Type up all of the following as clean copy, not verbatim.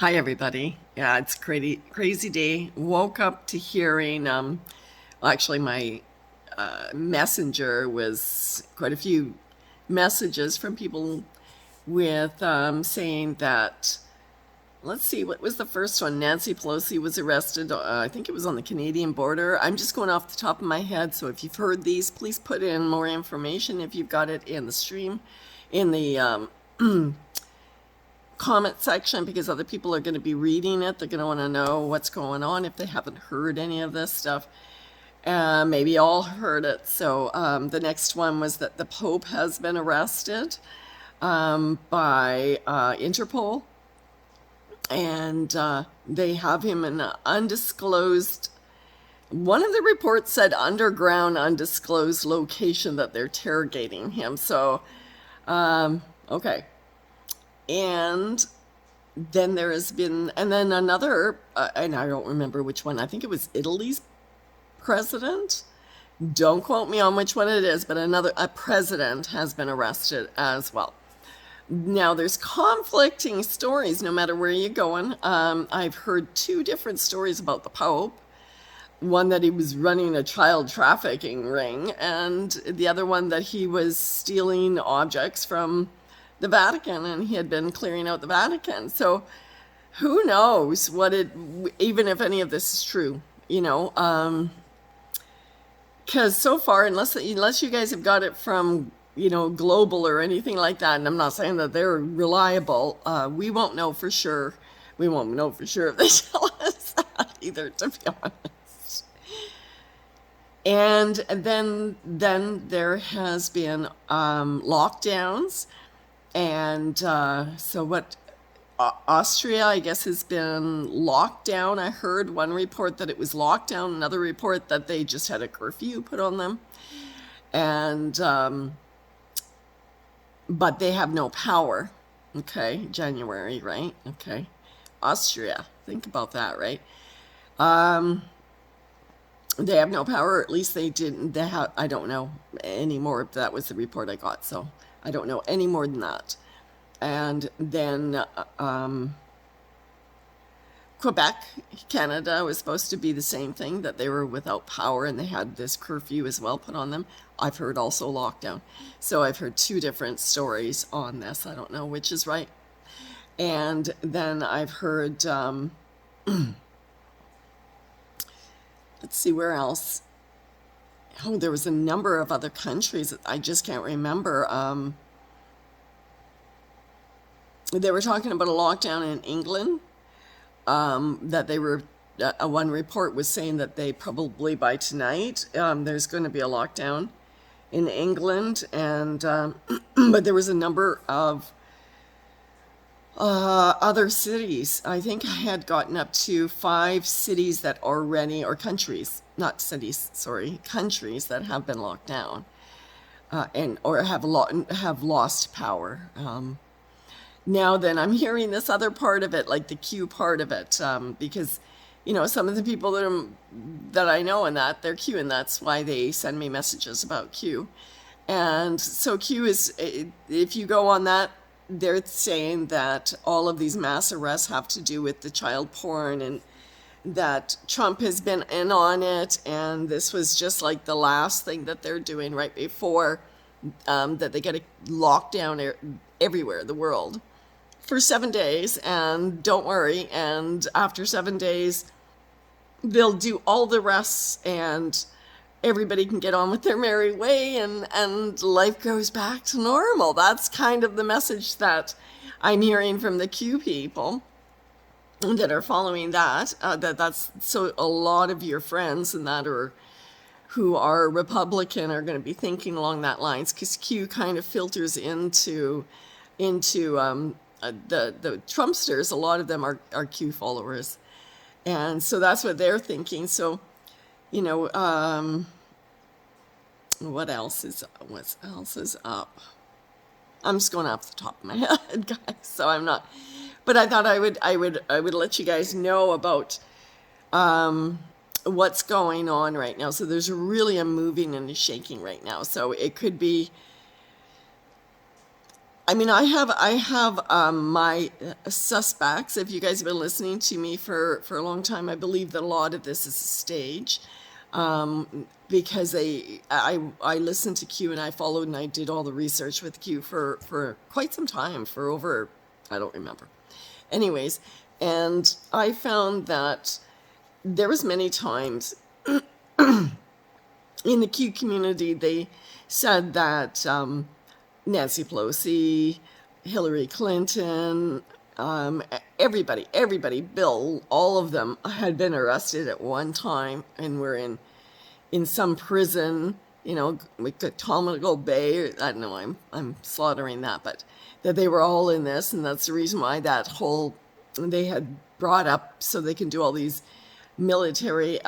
Hi, everybody. Yeah, it's crazy day. Woke up to hearing, actually, my messenger was quite a few messages from people with saying that, let's see, what was the first one? Nancy Pelosi was arrested. I think it was on the Canadian border. I'm just going off the top of my head. So if you've heard these, please put in more information if you've got it in the stream, in the comment section, because other people are going to be reading it. They're going to want to know what's going on if they haven't heard any of this stuff. Maybe all heard it. So the next one was that the Pope has been arrested by Interpol, and they have him in an undisclosed. One of the reports said underground, undisclosed location that they're interrogating him. So, okay. And then there has been, and then another, and I don't remember which one. I think it was Italy's president. Don't quote me on which one it is, but a president has been arrested as well. Now there's conflicting stories no matter where you're going. I've heard two different stories about the Pope. One that he was running a child trafficking ring, and the other one that he was stealing objects from the Vatican, and he had been clearing out the Vatican. So who knows even if any of this is true, because so far, unless you guys have got it from, Global or anything like that, and I'm not saying that they're reliable, we won't know for sure. We won't know for sure if they tell us that either, to be honest. And then there has been lockdowns. And so what Austria, I guess, has been locked down. I heard one report that it was locked down, another report that they just had a curfew put on them. And but they have no power. Okay, January, right? Okay. Austria, think about that, right? They have no power, or at least they didn't. I don't know anymore. That was the report I got, so I don't know any more than that. And then Quebec, Canada, was supposed to be the same thing, that they were without power and they had this curfew as well put on them. I've heard also lockdown. So I've heard two different stories on this. I don't know which is right. And then I've heard, let's see, where else? Oh, there was a number of other countries that I just can't remember. They were talking about a lockdown in England, that they were, one report was saying that they probably by tonight, there's going to be a lockdown in England. And but there was a number of other cities. I think I had gotten up to 5 cities that already, or countries, not cities, sorry, countries that have been locked down, and or have lost power. Now then, I'm hearing this other part of it, like the Q part of it, because some of the people that I know in that, they're Q, and that's why they send me messages about Q. And so Q is, if you go on that, they're saying that all of these mass arrests have to do with the child porn, and that Trump has been in on it, and this was just like the last thing that they're doing right before that they get a lockdown everywhere, the world, for 7 days. And don't worry, and after 7 days, they'll do all the rest, and everybody can get on with their merry way, and life goes back to normal. That's kind of the message that I'm hearing from the Q people that are following that. That's so a lot of your friends and that are who are Republican are going to be thinking along that lines, because Q kind of filters into the Trumpsters. A lot of them are Q followers, and so that's what they're thinking. So what else is up? I'm just going off the top of my head, guys. So I'm not, but I thought I would let you guys know about what's going on right now. So there's really a moving and a shaking right now. So it could be, I mean, I have my suspects. If you guys have been listening to me for a long time, I believe that a lot of this is a stage, because I listened to Q and I followed and I did all the research with Q for quite some time, for over, I don't remember. Anyways, and I found that there was many times in the Q community they said that Nancy Pelosi, Hillary Clinton, everybody, Bill, all of them had been arrested at one time and were in some prison, you know, like Guantanamo Bay, or, I don't know, I'm slaughtering that, but that they were all in this, and that's the reason why that whole, they had brought up so they can do all these military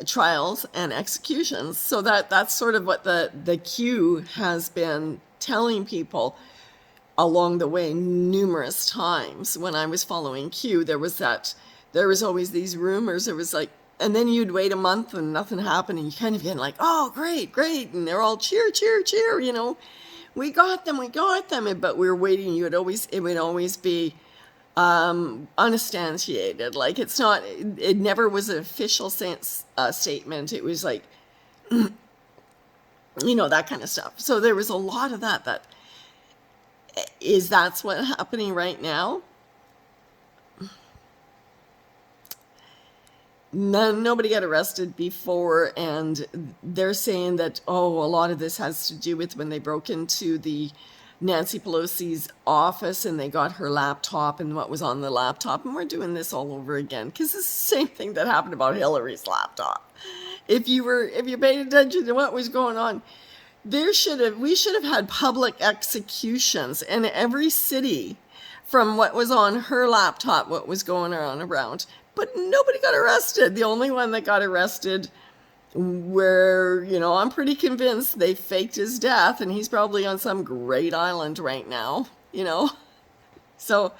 trials and executions. So that's sort of what the Q has been telling people along the way numerous times. When I was following Q, there was always these rumors. There was like, and then you'd wait a month and nothing happened, and you kind of get like, oh, great, and they're all cheer, you know, we got them, but we were waiting. It would always be unsubstantiated. Like, it never was an official statement. It was like, you know, that kind of stuff. So there was a lot of that that's what's happening right now. Nobody got arrested before, and they're saying that, a lot of this has to do with when they broke into the Nancy Pelosi's office and they got her laptop and what was on the laptop, and we're doing this all over again because it's the same thing that happened about Hillary's laptop. If you paid attention to what was going on, we should have had public executions in every city from what was on her laptop, what was going on around. But nobody got arrested. The only one that got arrested, where, you know, I'm pretty convinced they faked his death and he's probably on some great island right now, you know. So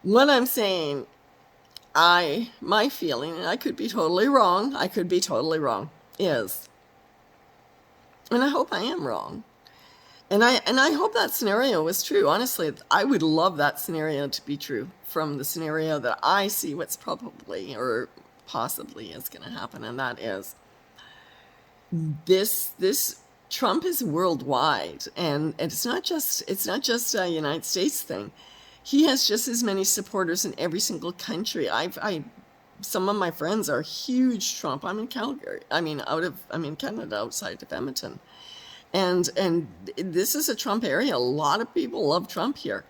what I'm saying, my feeling, and I could be totally wrong, is, and I hope I am wrong, and I hope that scenario was true. Honestly, I would love that scenario to be true, from the scenario that I see what's probably or possibly is going to happen, and that is this Trump is worldwide, and it's not just a United States thing. He has just as many supporters in every single country. Some of my friends are huge Trump. I'm in Calgary. I'm in Canada, outside of Edmonton. And this is a Trump area. A lot of people love Trump here.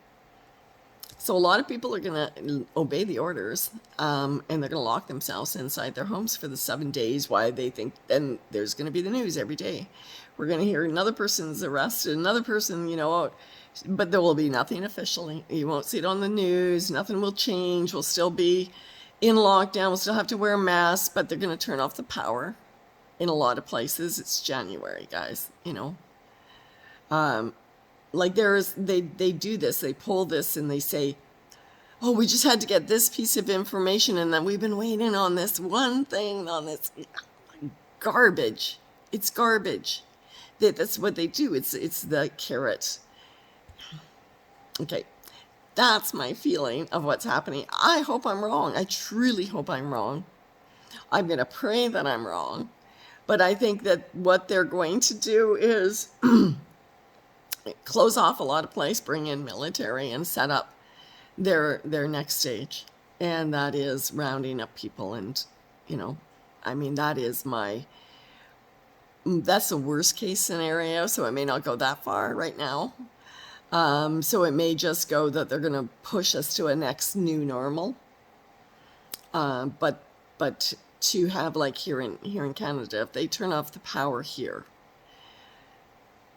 So a lot of people are going to obey the orders, and they're going to lock themselves inside their homes for the 7 days. Why they think, then there's going to be the news every day. We're going to hear another person's arrested, another person, you know, but there will be nothing officially. You won't see it on the news. Nothing will change. We'll still be in lockdown. We'll still have to wear a mask, but they're going to turn off the power in a lot of places. It's January, guys, you know. Like they do this, they pull this and they say, oh, we just had to get this piece of information, and then we've been waiting on this one thing, on this garbage. It's garbage. That's what they do. It's the carrot. Okay, that's my feeling of what's happening. I hope I'm wrong. I truly hope I'm wrong. I'm going to pray that I'm wrong. But I think that what they're going to do is close off a lot of places, bring in military, and set up their next stage. And that is rounding up people. And, you know, I mean, that's the worst case scenario. So it may not go that far right now. So it may just go that they're going to push us to a next new normal. But to have, like here in Canada, if they turn off the power here,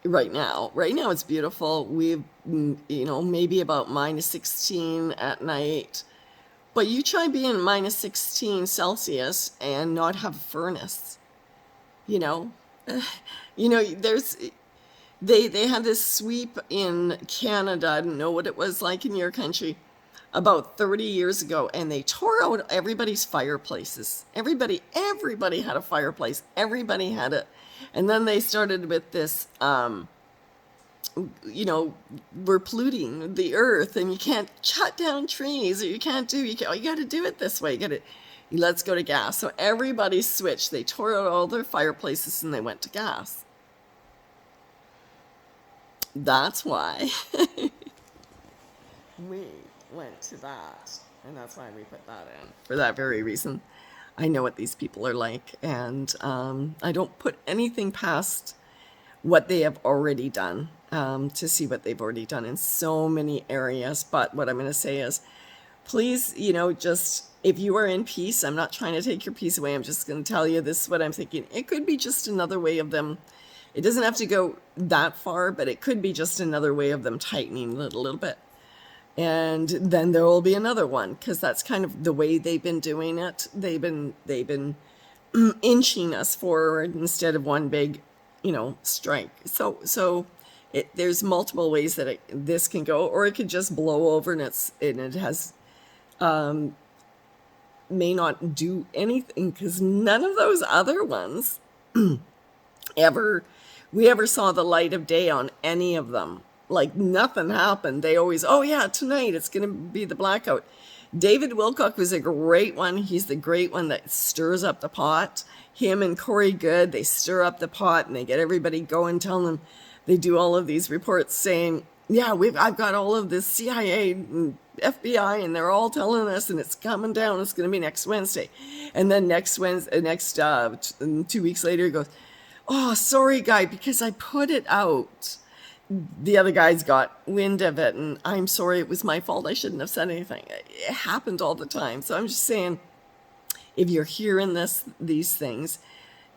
right now it's beautiful. We've, you know, maybe about minus 16 at night, but you try being minus 16 Celsius and not have a furnace, you know. They had this sweep in Canada. I don't know what it was like in your country, about 30 years ago, and they tore out everybody's fireplaces. Everybody had a fireplace. Everybody had And then they started with this, we're polluting the earth and you can't cut down trees, or you can't you got to do it this way. Let's go to gas. So everybody switched. They tore out all their fireplaces and they went to gas. That's why we went to that. And that's why we put that in. For that very reason. I know what these people are like. And I don't put anything past what they have already done, to see what they've already done in so many areas. But what I'm going to say is, please, just if you are in peace, I'm not trying to take your peace away. I'm just going to tell you this is what I'm thinking. It could be just another way of them. It doesn't have to go that far, but it could be just another way of them tightening it a little bit. And then there will be another one, because that's kind of the way they've been doing it. They've been inching us forward instead of one big, strike. So there's multiple ways that this can go, or it could just blow over and it has may not do anything, because none of those other ones we ever saw the light of day on any of them. Like, nothing happened. They always, oh yeah, tonight it's going to be the blackout. David Wilcock was a great one. He's the great one that stirs up the pot. Him and Corey Good, they stir up the pot and they get everybody going, telling them, they do all of these reports saying, yeah, I've got all of this CIA and FBI, and they're all telling us, and it's coming down. It's going to be next Wednesday. And then next 2 weeks later, he goes, oh, sorry, guy, because I put it out. The other guys got wind of it, and I'm sorry, it was my fault. I shouldn't have said anything. It happened all the time. So I'm just saying, if you're hearing these things,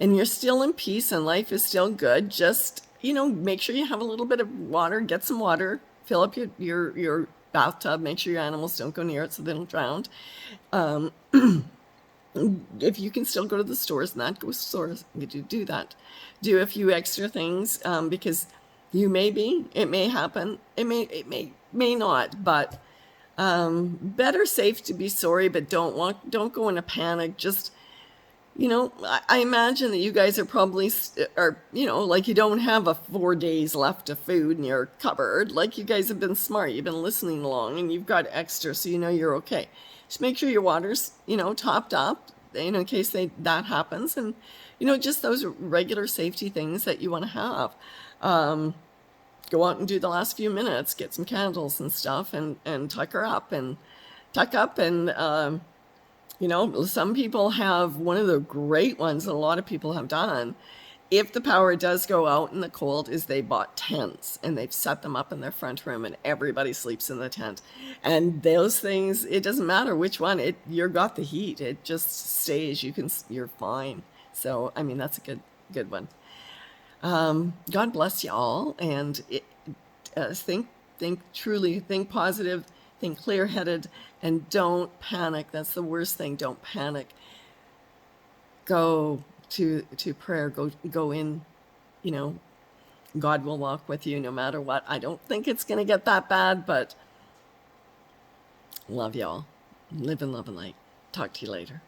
and you're still in peace and life is still good, just, make sure you have a little bit of water, get some water, fill up your bathtub, make sure your animals don't go near it so they don't drown. If you can still go to the stores and that, go to stores, do that. Do a few extra things, because it may happen, it may not, but better safe to be sorry, but don't go in a panic. Just, I imagine that you guys are probably, like, you don't have 4 days left of food in your cupboard. Like, you guys have been smart. You've been listening along and you've got extra, so you're okay. Just make sure your water's, topped up, in case that happens. And, just those regular safety things that you want to have. Go out and do the last few minutes, get some candles and stuff, and tuck up. And some people have, one of the great ones that a lot of people have done, if the power does go out in the cold, is they bought tents and they've set them up in their front room and everybody sleeps in the tent. And those things, it doesn't matter which one, you've got the heat. It just stays. You're fine. So, that's a good one. God bless you all, and think truly, think positive, think clear-headed, and don't panic. That's the worst thing. Don't panic. Go to prayer. Go in. God will walk with you no matter what. I don't think it's going to get that bad, but love y'all. Live in love and light. Talk to you later.